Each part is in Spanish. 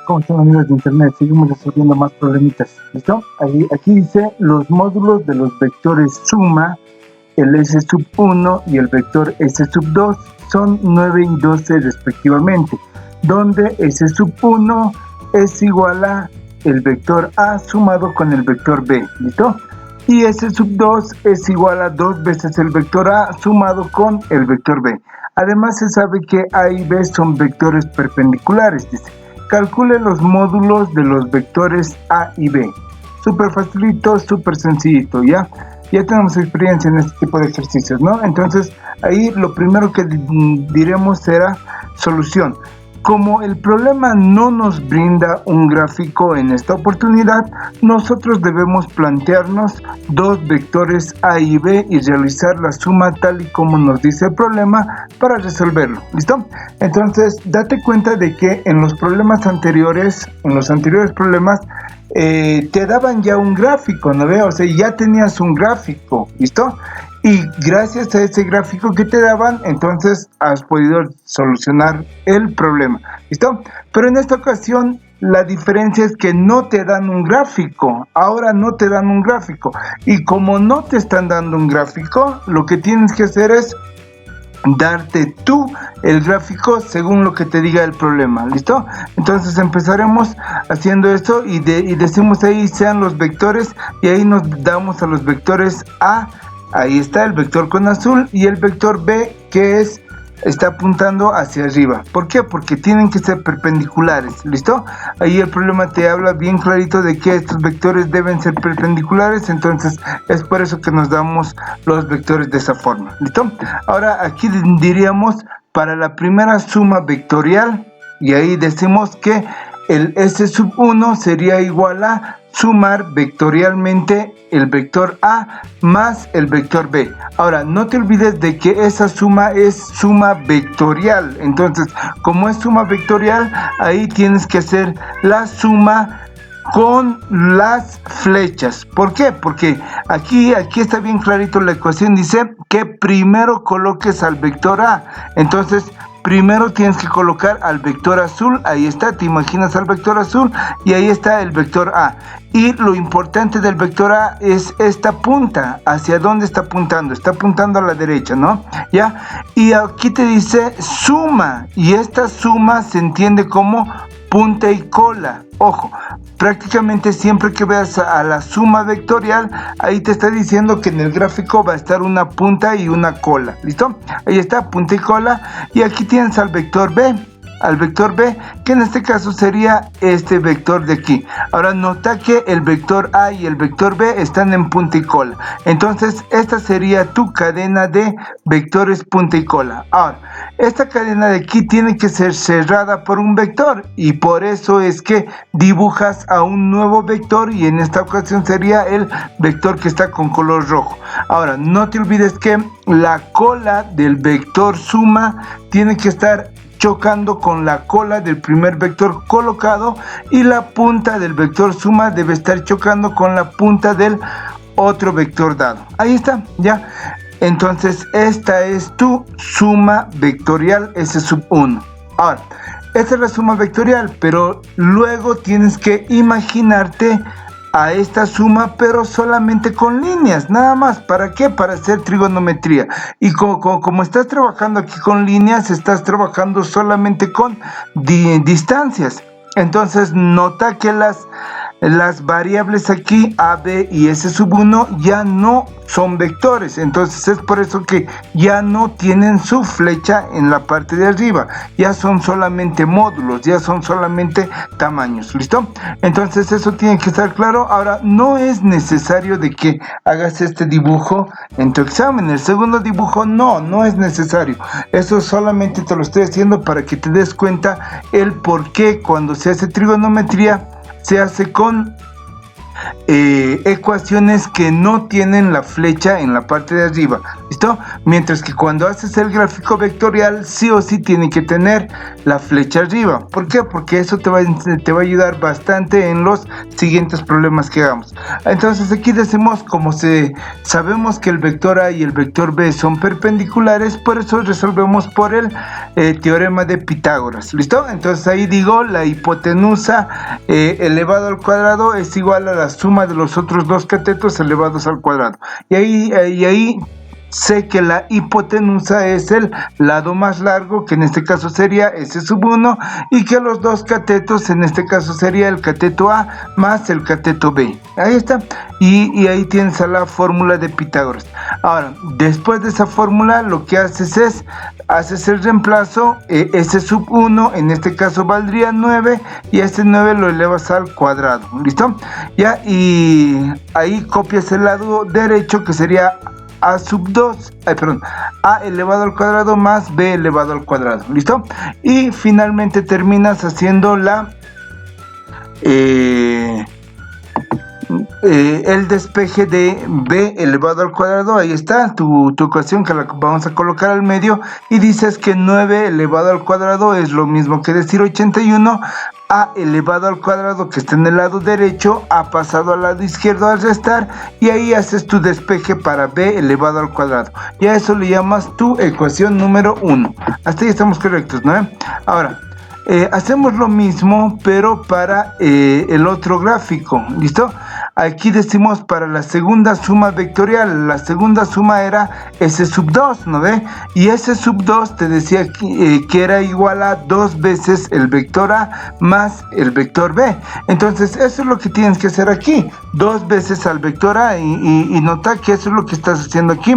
¿Cómo están, amigos de internet? Seguimos resolviendo más problemitas. ¿Listo? Aquí dice los módulos de los vectores suma, el S sub 1 y el vector S sub 2 son 9 y 12 respectivamente, donde S sub 1 es igual a el vector A sumado con el vector B. ¿Listo? Y S sub 2 es igual a 2 veces el vector A sumado con el vector B. Además se sabe que A y B son vectores perpendiculares, dice. Calcule los módulos de los vectores A y B. Súper facilito, súper sencillito, ¿ya? Ya tenemos experiencia en este tipo de ejercicios, ¿no? Entonces, ahí lo primero que diremos será solución. Como el problema no nos brinda un gráfico en esta oportunidad, nosotros debemos plantearnos dos vectores A y B y realizar la suma tal y como nos dice el problema para resolverlo. ¿Listo? Entonces, date cuenta de que en los problemas anteriores, te daban ya un gráfico, ¿no ve? O sea, ya tenías un gráfico, ¿listo? Y gracias a ese gráfico que te daban, entonces has podido solucionar el problema, ¿listo? Pero en esta ocasión la diferencia es que no te dan un gráfico, ahora no te dan un gráfico. Y como no te están dando un gráfico, lo que tienes que hacer es darte tú el gráfico según lo que te diga el problema, ¿listo? Entonces empezaremos haciendo esto y decimos ahí sean los vectores y ahí nos damos a los vectores A. Ahí está el vector con azul y el vector B que está apuntando hacia arriba. ¿Por qué? Porque tienen que ser perpendiculares, ¿listo? Ahí el problema te habla bien clarito de que estos vectores deben ser perpendiculares, entonces es por eso que nos damos los vectores de esa forma, ¿listo? Ahora aquí diríamos para la primera suma vectorial y ahí decimos que el S sub 1 sería igual a sumar vectorialmente el vector A más el vector B. Ahora, no te olvides de que esa suma es suma vectorial. Entonces, como es suma vectorial, ahí tienes que hacer la suma con las flechas. ¿Por qué? Porque aquí está bien clarito la ecuación. Dice que primero coloques al vector A. Entonces, primero tienes que colocar al vector azul, ahí está, te imaginas al vector azul y ahí está el vector A. Y lo importante del vector A es esta punta, ¿hacia dónde está apuntando? Está apuntando a la derecha, ¿no? ¿Ya? Y aquí te dice suma, y esta suma se entiende como punta y cola. Ojo, prácticamente siempre que veas a la suma vectorial, ahí te está diciendo que en el gráfico va a estar una punta y una cola. ¿Listo? Ahí está, punta y cola. Y aquí tienes al vector B, que en este caso sería este vector de aquí. Ahora nota que el vector A y el vector B están en punta y cola. Entonces esta sería tu cadena de vectores punta y cola. Ahora, esta cadena de aquí tiene que ser cerrada por un vector y por eso es que dibujas a un nuevo vector y en esta ocasión sería el vector que está con color rojo. Ahora, no te olvides que la cola del vector suma tiene que estar chocando con la cola del primer vector colocado y la punta del vector suma debe estar chocando con la punta del otro vector dado. Ahí está, ya. Entonces esta es tu suma vectorial S sub 1. Ahora, esta es la suma vectorial, pero luego tienes que imaginarte a esta suma, pero solamente con líneas, nada más. ¿Para qué? Para hacer trigonometría. Y como estás trabajando aquí con líneas, estás trabajando solamente con distancias. Entonces nota que las variables aquí A, B y S sub 1 ya no son vectores, entonces es por eso que ya no tienen su flecha en la parte de arriba, ya son solamente módulos, ya son solamente tamaños, ¿listo? Entonces eso tiene que estar claro. Ahora, no es necesario de que hagas este dibujo en tu examen, el segundo dibujo no es necesario, eso solamente te lo estoy haciendo para que te des cuenta el por qué cuando se hace trigonometría se hace con ecuaciones que no tienen la flecha en la parte de arriba. ¿listo? Mientras que cuando haces el gráfico vectorial, sí o sí tiene que tener la flecha arriba. ¿Por qué? Porque eso te va a ayudar bastante en los siguientes problemas que hagamos. Entonces aquí decimos, como sabemos que el vector A y el vector B son perpendiculares, por eso resolvemos por el teorema de Pitágoras, ¿listo? Entonces ahí digo, la hipotenusa elevado al cuadrado es igual a la suma de los otros dos catetos elevados al cuadrado. Y ahí sé que la hipotenusa es el lado más largo, que en este caso sería S1, y que los dos catetos, en este caso sería el cateto A más el cateto B. Ahí está. Y ahí tienes a la fórmula de Pitágoras. Ahora, después de esa fórmula, lo que haces es, haces el reemplazo, S1, en este caso valdría 9, y ese 9 lo elevas al cuadrado. ¿Listo? Ya, y ahí copias el lado derecho, que sería A elevado al cuadrado más B elevado al cuadrado, ¿listo? Y finalmente terminas haciendo el despeje de B elevado al cuadrado. Ahí está tu ecuación, que la vamos a colocar al medio, y dices que 9 elevado al cuadrado es lo mismo que decir 81. A elevado al cuadrado, que está en el lado derecho, ha pasado al lado izquierdo al restar, y ahí haces tu despeje para B elevado al cuadrado. Y a eso le llamas tu ecuación número 1. Hasta ahí estamos correctos, ¿no? Ahora, hacemos lo mismo, pero para el otro gráfico, ¿listo? Aquí decimos para la segunda suma vectorial. La segunda suma era S2, ¿no ve? Y S2 te decía que era igual a 2 veces el vector A más el vector B. Entonces eso es lo que tienes que hacer aquí, 2 veces al vector A, y nota que eso es lo que estás haciendo aquí.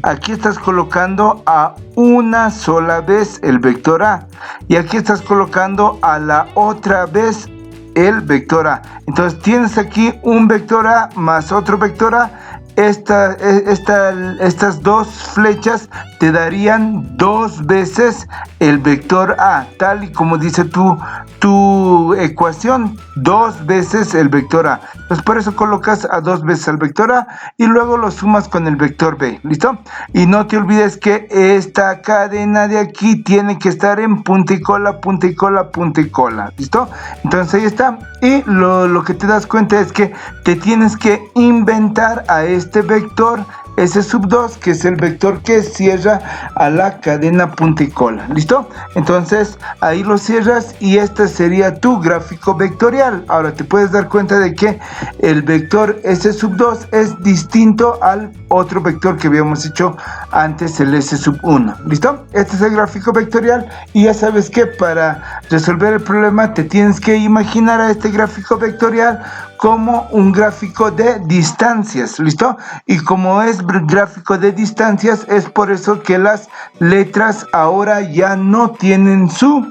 Aquí estás colocando a una sola vez el vector A, y aquí estás colocando a la otra vez el vector A. Entonces tienes aquí un vector A más otro vector A. Estas dos flechas te darían 2 veces el vector A, tal y como dice tu ecuación, 2 veces el vector A. Pues por eso colocas a 2 veces el vector A y luego lo sumas con el vector B, ¿listo? Y no te olvides que esta cadena de aquí tiene que estar en punta y cola, punta y cola, punta y cola, ¿listo? Entonces ahí está. Y lo que te das cuenta es que te tienes que inventar a este vector S2, que es el vector que cierra a la cadena punta y cola, ¿listo? Entonces ahí lo cierras y este sería tu gráfico vectorial. Ahora te puedes dar cuenta de que el vector S2 es distinto al otro vector que habíamos hecho antes, el S1, ¿listo? Este es el gráfico vectorial, y ya sabes que para resolver el problema te tienes que imaginar a este gráfico vectorial como un gráfico de distancias, ¿listo? Y como es gráfico de distancias, es por eso que las letras ahora ya no tienen su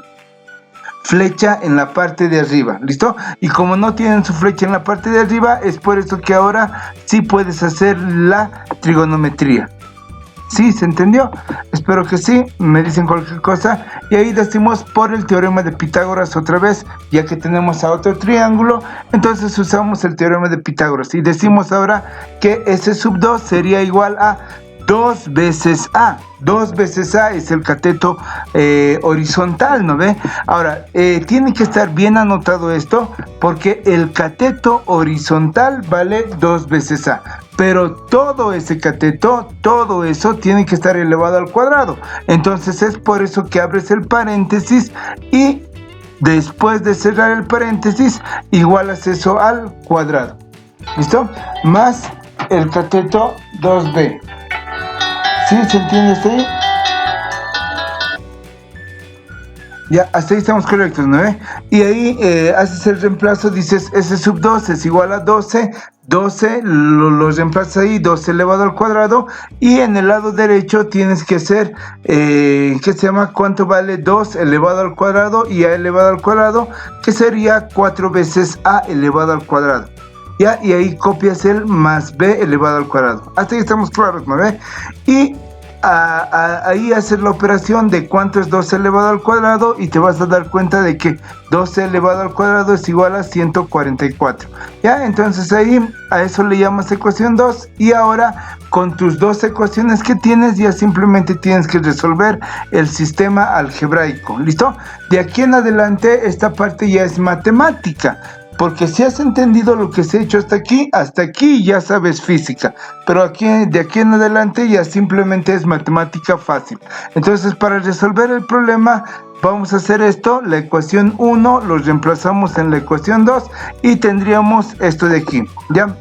flecha en la parte de arriba, ¿listo? Y como no tienen su flecha en la parte de arriba, es por eso que ahora sí puedes hacer la trigonometría. ¿Sí? ¿Se entendió? Espero que sí. Me dicen cualquier cosa. Y ahí decimos por el teorema de Pitágoras otra vez, ya que tenemos a otro triángulo, entonces usamos el teorema de Pitágoras y decimos ahora que S2 sería igual a 2 veces A. 2 veces A es el cateto horizontal, ¿no ve? Ahora, tiene que estar bien anotado esto, porque el cateto horizontal vale 2 veces A. Pero todo ese cateto, todo eso tiene que estar elevado al cuadrado. Entonces es por eso que abres el paréntesis y después de cerrar el paréntesis igualas eso al cuadrado. ¿Listo? Más el cateto 2B. ¿Sí? ¿Se entiende hasta ahí? Ya, hasta ahí estamos correctos, ¿no? Y ahí haces el reemplazo, dices S2 es igual a 12, 12 lo reemplazas ahí, 12 elevado al cuadrado, y en el lado derecho tienes que hacer, ¿qué se llama? ¿Cuánto vale 2 elevado al cuadrado y A elevado al cuadrado? Que sería 4 veces A elevado al cuadrado. Ya, y ahí copias el más B elevado al cuadrado. Hasta ahí estamos claros, ¿no ve? Y ahí haces la operación de cuánto es 12 elevado al cuadrado y te vas a dar cuenta de que 12 elevado al cuadrado es igual a 144. ¿Ya? Entonces ahí a eso le llamas ecuación 2 y ahora con tus dos ecuaciones que tienes ya simplemente tienes que resolver el sistema algebraico. ¿Listo? De aquí en adelante esta parte ya es matemática. Porque si has entendido lo que se ha hecho hasta aquí ya sabes física, pero de aquí en adelante ya simplemente es matemática fácil. Entonces, para resolver el problema, vamos a hacer esto, la ecuación 1 lo reemplazamos en la ecuación 2 y tendríamos esto de aquí, ¿ya?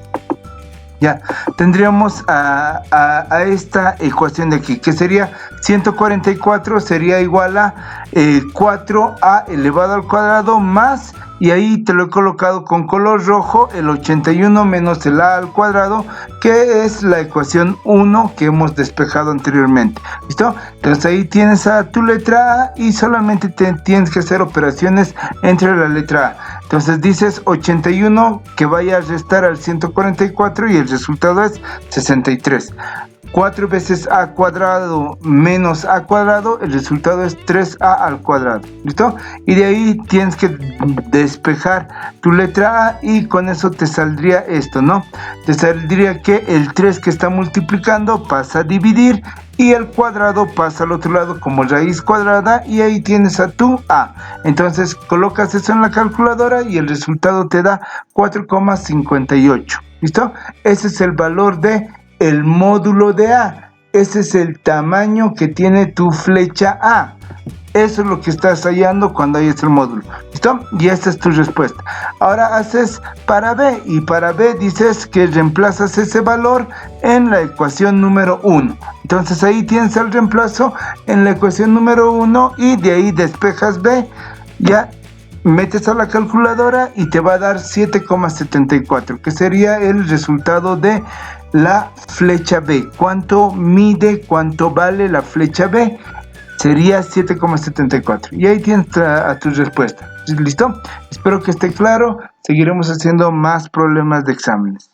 Ya, tendríamos a esta ecuación de aquí, que sería 144 sería igual a 4a elevado al cuadrado más, y ahí te lo he colocado con color rojo, el 81 menos el a al cuadrado, que es la ecuación 1 que hemos despejado anteriormente. ¿Listo? Entonces ahí tienes a tu letra A y solamente tienes que hacer operaciones entre la letra A. Entonces dices 81 que vaya a restar al 144 y el resultado es 63. 4 veces a cuadrado menos a cuadrado, el resultado es 3a al cuadrado. ¿Listo? Y de ahí tienes que despejar tu letra A y con eso te saldría esto, ¿no? Te saldría que el 3 que está multiplicando pasa a dividir y el cuadrado pasa al otro lado como raíz cuadrada y ahí tienes a tu A. Entonces colocas eso en la calculadora y el resultado te da 4,58. ¿Listo? Ese es el valor de el módulo de A. Ese es el tamaño que tiene tu flecha A. Eso es lo que estás hallando cuando hayas el módulo. ¿Listo? Y esta es tu respuesta. Ahora haces para B y para B dices que reemplazas ese valor en la ecuación número 1. Entonces ahí tienes el reemplazo en la ecuación número 1 y de ahí despejas B. Ya metes a la calculadora y te va a dar 7,74, que sería el resultado de la flecha B. ¿Cuánto mide, cuánto vale la flecha B? Sería 7,74. Y ahí tienes a tu respuesta. ¿Listo? Espero que esté claro. Seguiremos haciendo más problemas de exámenes.